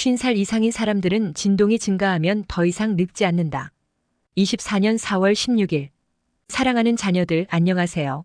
50살 이상인 사람들은 진동이 증가하면 더 이상 늙지 않는다. 24년 4월 16일. 사랑하는 자녀들, 안녕하세요.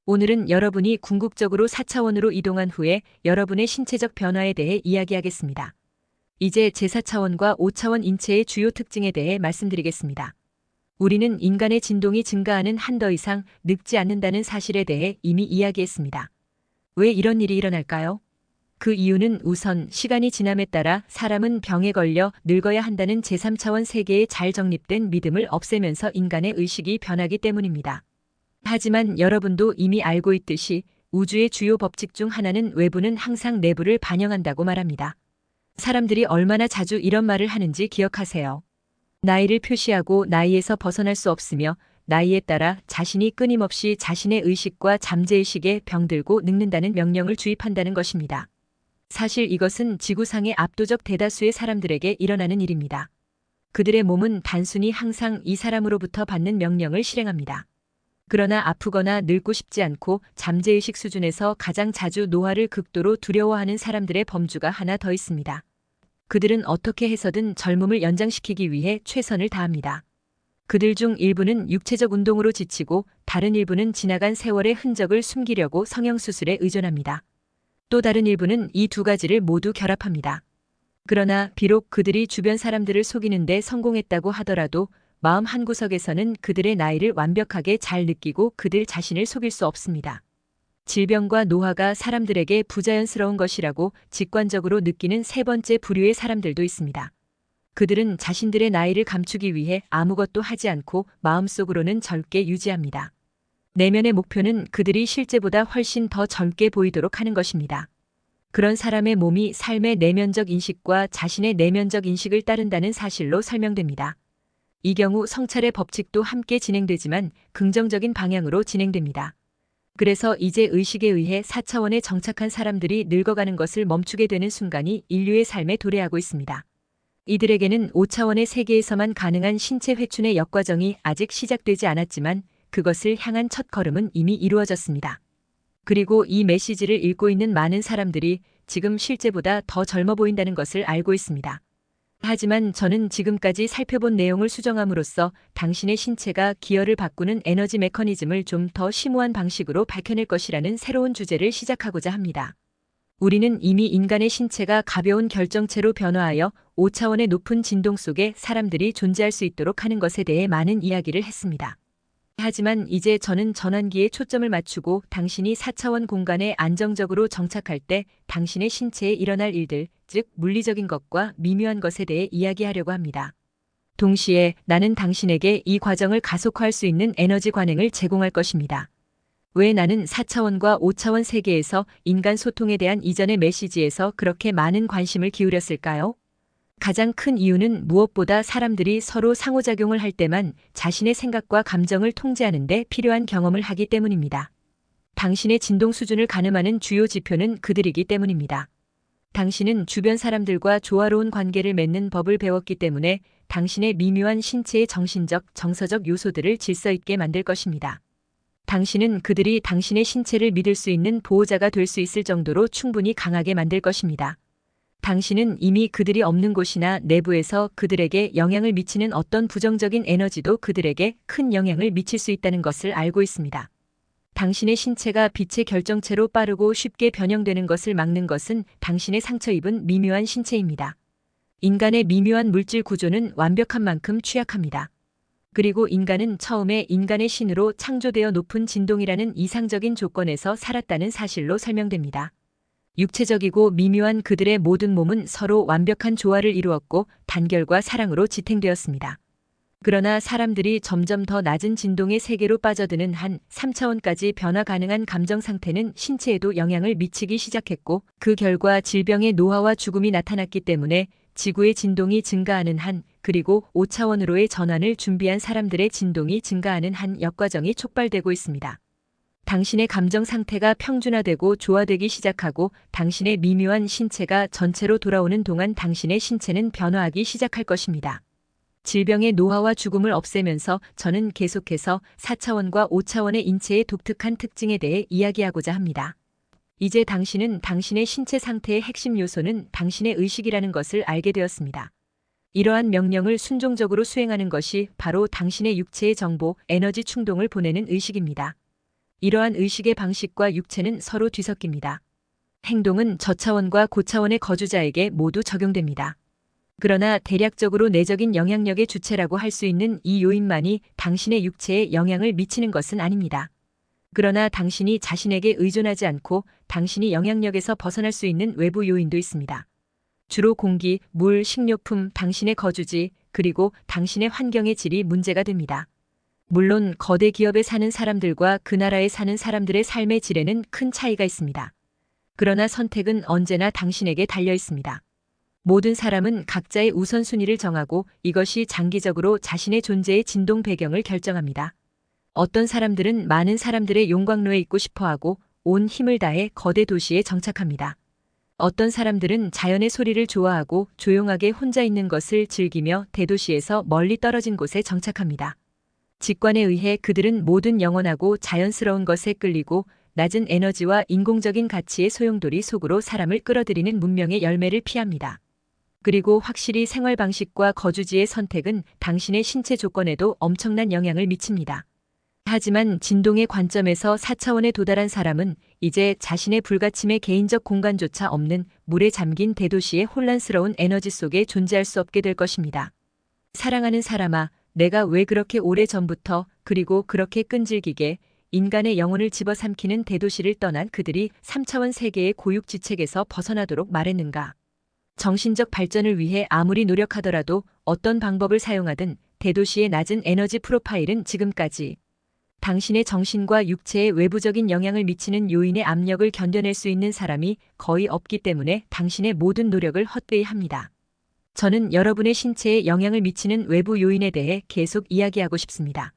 오늘은 여러분이 궁극적으로 4차원으로 이동한 후에 여러분의 신체적 변화에 대해 이야기하겠습니다. 이제 제4차원과 5차원 인체의 주요 특징에 대해 말씀드리겠습니다. 우리는 인간의 진동이 증가하는 한 더 이상 늙지 않는다는 사실에 대해 이미 이야기했습니다. 왜 이런 일이 일어날까요? 그 이유는 우선 시간이 지남에 따라 사람은 병에 걸려 늙어야 한다는 제3차원 세계에 잘 정립된 믿음을 없애면서 인간의 의식이 변하기 때문입니다. 하지만 여러분도 이미 알고 있듯이 우주의 주요 법칙 중 하나는 외부는 항상 내부를 반영한다고 말합니다. 사람들이 얼마나 자주 이런 말을 하는지 기억하세요. 나이를 표시하고 나이에서 벗어날 수 없으며 나이에 따라 자신이 끊임없이 자신의 의식과 잠재의식에 병들고 늙는다는 명령을 주입한다는 것입니다. 사실 이것은 지구상의 압도적 대다수의 사람들에게 일어나는 일입니다. 그들의 몸은 단순히 항상 이 사람으로부터 받는 명령을 실행합니다. 그러나 아프거나 늙고 싶지 않고 잠재의식 수준에서 가장 자주 노화를 극도로 두려워하는 사람들의 범주가 하나 더 있습니다. 그들은 어떻게 해서든 젊음을 연장시키기 위해 최선을 다합니다. 그들 중 일부는 육체적 운동으로 지치고 다른 일부는 지나간 세월의 흔적을 숨기려고 성형수술에 의존합니다. 또 다른 일부는 이 두 가지를 모두 결합합니다. 그러나 비록 그들이 주변 사람들을 속이는데 성공했다고 하더라도 마음 한구석에서는 그들의 나이를 완벽하게 잘 느끼고 그들 자신을 속일 수 없습니다. 질병과 노화가 사람들에게 부자연스러운 것이라고 직관적으로 느끼는 세 번째 부류의 사람들도 있습니다. 그들은 자신들의 나이를 감추기 위해 아무것도 하지 않고 마음속으로는 젊게 유지합니다. 내면의 목표는 그들이 실제보다 훨씬 더 젊게 보이도록 하는 것입니다. 그런 사람의 몸이 삶의 내면적 인식과 자신의 내면적 인식을 따른다는 사실로 설명됩니다. 이 경우 성찰의 법칙도 함께 진행되지만 긍정적인 방향으로 진행됩니다. 그래서 이제 의식에 의해 4차원에 정착한 사람들이 늙어가는 것을 멈추게 되는 순간이 인류의 삶에 도래하고 있습니다. 이들에게는 5차원의 세계에서만 가능한 신체 회춘의 역과정이 아직 시작되지 않았지만 그것을 향한 첫 걸음은 이미 이루어졌습니다. 그리고 이 메시지를 읽고 있는 많은 사람들이 지금 실제보다 더 젊어 보인다는 것을 알고 있습니다. 하지만 저는 지금까지 살펴본 내용을 수정함으로써 당신의 신체가 기혈을 바꾸는 에너지 메커니즘을 좀 더 심오한 방식으로 밝혀낼 것이라는 새로운 주제를 시작하고자 합니다. 우리는 이미 인간의 신체가 가벼운 결정체로 변화하여 5차원의 높은 진동 속에 사람들이 존재할 수 있도록 하는 것에 대해 많은 이야기를 했습니다. 하지만 이제 저는 전환기에 초점을 맞추고 당신이 4차원 공간에 안정적으로 정착할 때 당신의 신체에 일어날 일들, 즉 물리적인 것과 미묘한 것에 대해 이야기하려고 합니다. 동시에 나는 당신에게 이 과정을 가속화할 수 있는 에너지 관행을 제공할 것입니다. 왜 나는 4차원과 5차원 세계에서 인간 소통에 대한 이전의 메시지에서 그렇게 많은 관심을 기울였을까요? 가장 큰 이유는 무엇보다 사람들이 서로 상호작용을 할 때만 자신의 생각과 감정을 통제하는 데 필요한 경험을 하기 때문입니다. 당신의 진동 수준을 가늠하는 주요 지표는 그들이기 때문입니다. 당신은 주변 사람들과 조화로운 관계를 맺는 법을 배웠기 때문에 당신의 미묘한 신체의 정신적, 정서적 요소들을 질서 있게 만들 것입니다. 당신은 그들이 당신의 신체를 믿을 수 있는 보호자가 될 수 있을 정도로 충분히 강하게 만들 것입니다. 당신은 이미 그들이 없는 곳이나 내부에서 그들에게 영향을 미치는 어떤 부정적인 에너지도 그들에게 큰 영향을 미칠 수 있다는 것을 알고 있습니다. 당신의 신체가 빛의 결정체로 빠르고 쉽게 변형되는 것을 막는 것은 당신의 상처 입은 미묘한 신체입니다. 인간의 미묘한 물질 구조는 완벽한 만큼 취약합니다. 그리고 인간은 처음에 인간의 신으로 창조되어 높은 진동이라는 이상적인 조건에서 살았다는 사실로 설명됩니다. 육체적이고 미묘한 그들의 모든 몸은 서로 완벽한 조화를 이루었고 단결과 사랑으로 지탱되었습니다. 그러나 사람들이 점점 더 낮은 진동의 세계로 빠져드는 한 3차원까지 변화 가능한 감정 상태는 신체에도 영향을 미치기 시작했고 그 결과 질병의 노화와 죽음이 나타났기 때문에 지구의 진동이 증가하는 한 그리고 5차원으로의 전환을 준비한 사람들의 진동이 증가하는 한 역과정이 촉발되고 있습니다. 당신의 감정 상태가 평준화되고 조화되기 시작하고 당신의 미묘한 신체가 전체로 돌아오는 동안 당신의 신체는 변화하기 시작할 것입니다. 질병의 노화와 죽음을 없애면서 저는 계속해서 4차원과 5차원의 인체의 독특한 특징에 대해 이야기하고자 합니다. 이제 당신은 당신의 신체 상태의 핵심 요소는 당신의 의식이라는 것을 알게 되었습니다. 이러한 명령을 순종적으로 수행하는 것이 바로 당신의 육체의 정보, 에너지 충동을 보내는 의식입니다. 이러한 의식의 방식과 육체는 서로 뒤섞입니다. 행동은 저차원과 고차원의 거주자에게 모두 적용됩니다. 그러나 대략적으로 내적인 영향력의 주체라고 할 수 있는 이 요인만이 당신의 육체에 영향을 미치는 것은 아닙니다. 그러나 당신이 자신에게 의존하지 않고 당신이 영향력에서 벗어날 수 있는 외부 요인도 있습니다. 주로 공기, 물, 식료품, 당신의 거주지, 그리고 당신의 환경의 질이 문제가 됩니다. 물론 거대 기업에 사는 사람들과 그 나라에 사는 사람들의 삶의 질에는 큰 차이가 있습니다. 그러나 선택은 언제나 당신에게 달려 있습니다. 모든 사람은 각자의 우선순위를 정하고 이것이 장기적으로 자신의 존재의 진동 배경을 결정합니다. 어떤 사람들은 많은 사람들의 용광로에 있고 싶어하고 온 힘을 다해 거대 도시에 정착합니다. 어떤 사람들은 자연의 소리를 좋아하고 조용하게 혼자 있는 것을 즐기며 대도시에서 멀리 떨어진 곳에 정착합니다. 직관에 의해 그들은 모든 영원하고 자연스러운 것에 끌리고 낮은 에너지와 인공적인 가치의 소용돌이 속으로 사람을 끌어들이는 문명의 열매를 피합니다. 그리고 확실히 생활 방식과 거주지의 선택은 당신의 신체 조건에도 엄청난 영향을 미칩니다. 하지만 진동의 관점에서 4차원에 도달한 사람은 이제 자신의 불가침의 개인적 공간조차 없는 물에 잠긴 대도시의 혼란스러운 에너지 속에 존재할 수 없게 될 것입니다. 사랑하는 사람아, 내가 왜 그렇게 오래 전부터 그리고 그렇게 끈질기게 인간의 영혼을 집어삼키는 대도시를 떠난 그들이 3차원 세계의 고육지책에서 벗어나도록 말했는가? 정신적 발전을 위해 아무리 노력하더라도 어떤 방법을 사용하든 대도시의 낮은 에너지 프로파일은 지금까지 당신의 정신과 육체에 외부적인 영향을 미치는 요인의 압력을 견뎌낼 수 있는 사람이 거의 없기 때문에 당신의 모든 노력을 헛되이 합니다. 저는 여러분의 신체에 영향을 미치는 외부 요인에 대해 계속 이야기하고 싶습니다.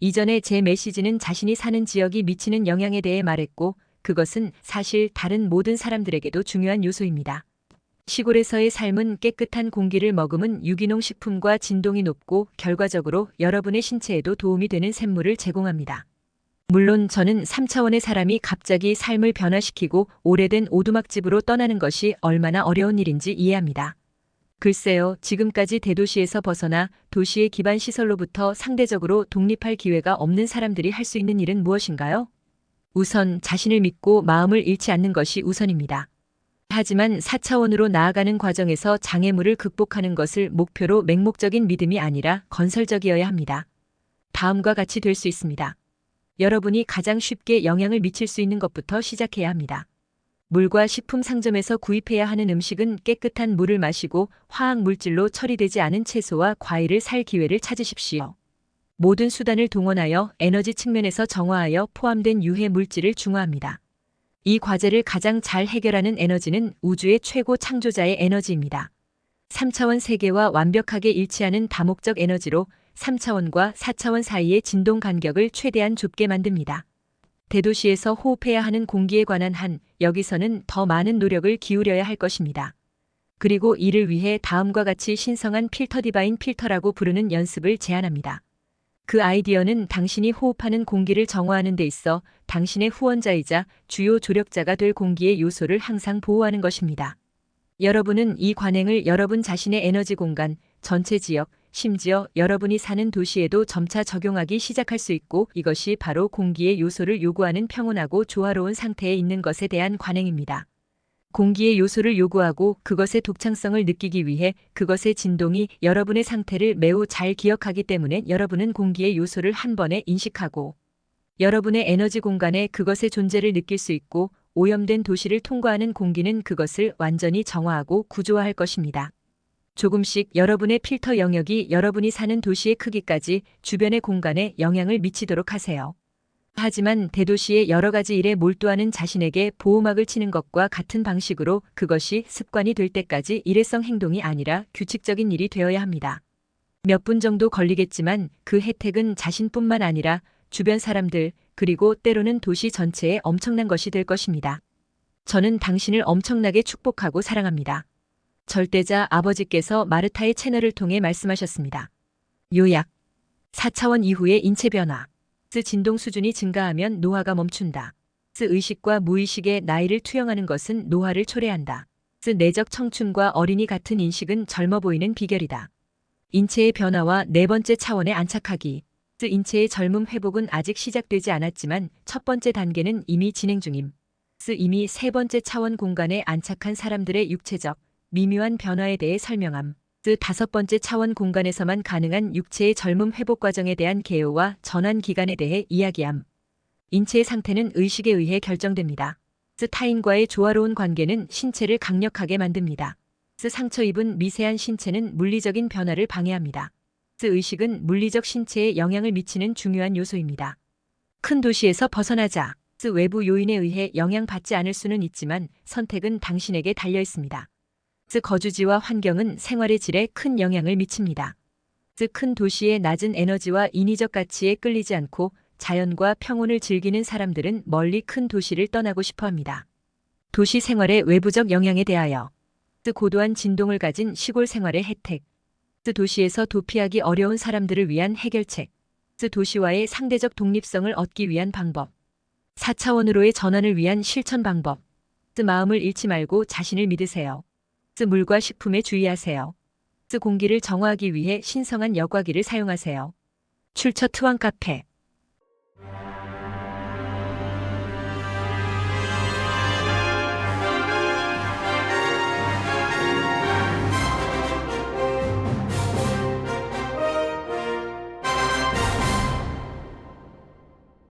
이전에 제 메시지는 자신이 사는 지역이 미치는 영향에 대해 말했고 그것은 사실 다른 모든 사람들에게도 중요한 요소입니다. 시골에서의 삶은 깨끗한 공기를 머금은 유기농 식품과 진동이 높고 결과적으로 여러분의 신체에도 도움이 되는 샘물을 제공합니다. 물론 저는 3차원의 사람이 갑자기 삶을 변화시키고 오래된 오두막집으로 떠나는 것이 얼마나 어려운 일인지 이해합니다. 글쎄요, 지금까지 대도시에서 벗어나 도시의 기반 시설로부터 상대적으로 독립할 기회가 없는 사람들이 할 수 있는 일은 무엇인가요? 우선 자신을 믿고 마음을 잃지 않는 것이 우선입니다. 하지만 4차원으로 나아가는 과정에서 장애물을 극복하는 것을 목표로 맹목적인 믿음이 아니라 건설적이어야 합니다. 다음과 같이 될 수 있습니다. 여러분이 가장 쉽게 영향을 미칠 수 있는 것부터 시작해야 합니다. 물과 식품 상점에서 구입해야 하는 음식은 깨끗한 물을 마시고 화학 물질로 처리되지 않은 채소와 과일을 살 기회를 찾으십시오. 모든 수단을 동원하여 에너지 측면에서 정화하여 포함된 유해 물질을 중화합니다. 이 과제를 가장 잘 해결하는 에너지는 우주의 최고 창조자의 에너지입니다. 3차원 세계와 완벽하게 일치하는 다목적 에너지로 3차원과 4차원 사이의 진동 간격을 최대한 좁게 만듭니다. 대도시에서 호흡해야 하는 공기에 관한 여기서는 더 많은 노력을 기울여야 할 것입니다. 그리고 이를 위해 다음과 같이 신성한 필터 디바인 필터라고 부르는 연습을 제안합니다. 그 아이디어는 당신이 호흡하는 공기를 정화하는 데 있어 당신의 후원자이자 주요 조력자가 될 공기의 요소를 항상 보호하는 것입니다. 여러분은 이 관행을 여러분 자신의 에너지 공간, 전체 지역, 심지어 여러분이 사는 도시에도 점차 적용하기 시작할 수 있고 이것이 바로 공기의 요소를 요구하는 평온하고 조화로운 상태에 있는 것에 대한 관행입니다. 공기의 요소를 요구하고 그것의 독창성을 느끼기 위해 그것의 진동이 여러분의 상태를 매우 잘 기억하기 때문에 여러분은 공기의 요소를 한 번에 인식하고 여러분의 에너지 공간에 그것의 존재를 느낄 수 있고 오염된 도시를 통과하는 공기는 그것을 완전히 정화하고 구조화할 것입니다. 조금씩 여러분의 필터 영역이 여러분이 사는 도시의 크기까지 주변의 공간에 영향을 미치도록 하세요. 하지만 대도시의 여러 가지 일에 몰두하는 자신에게 보호막을 치는 것과 같은 방식으로 그것이 습관이 될 때까지 일회성 행동이 아니라 규칙적인 일이 되어야 합니다. 몇 분 정도 걸리겠지만 그 혜택은 자신뿐만 아니라 주변 사람들 그리고 때로는 도시 전체에 엄청난 것이 될 것입니다. 저는 당신을 엄청나게 축복하고 사랑합니다. 절대자 아버지께서 마르타의 채널을 통해 말씀하셨습니다. 요약 4차원 이후의 인체 변화. 진동 수준이 증가하면 노화가 멈춘다. 의식과 무의식의 나이를 투영하는 것은 노화를 초래한다. 내적 청춘과 어린이 같은 인식은 젊어 보이는 비결이다. 인체의 변화와 네 번째 차원에 안착하기. 인체의 젊음 회복은 아직 시작되지 않았지만 첫 번째 단계는 이미 진행 중임. 이미 세 번째 차원 공간에 안착한 사람들의 육체적, 미묘한 변화에 대해 설명함. 다섯 번째 차원 공간에서만 가능한 육체의 젊음 회복 과정에 대한 개요와 전환 기간에 대해 이야기함. 인체의 상태는 의식에 의해 결정됩니다. 타인과의 조화로운 관계는 신체를 강력하게 만듭니다. 상처 입은 미세한 신체는 물리적인 변화를 방해합니다. 의식은 물리적 신체에 영향을 미치는 중요한 요소입니다. 큰 도시에서 벗어나자. 외부 요인에 의해 영향받지 않을 수는 있지만 선택은 당신에게 달려 있습니다. 거주지와 환경은 생활의 질에 큰 영향을 미칩니다. 큰 도시의 낮은 에너지와 인위적 가치에 끌리지 않고 자연과 평온을 즐기는 사람들은 멀리 큰 도시를 떠나고 싶어 합니다. 도시 생활의 외부적 영향에 대하여. 고도한 진동을 가진 시골 생활의 혜택. 도시에서 도피하기 어려운 사람들을 위한 해결책. 도시와의 상대적 독립성을 얻기 위한 방법. 4차원으로의 전환을 위한 실천 방법. 마음을 잃지 말고 자신을 믿으세요. 물과 식품에 주의하세요. 공기를 정화하기 위해 신성한 여과기를 사용하세요. 출처 트왕 카페.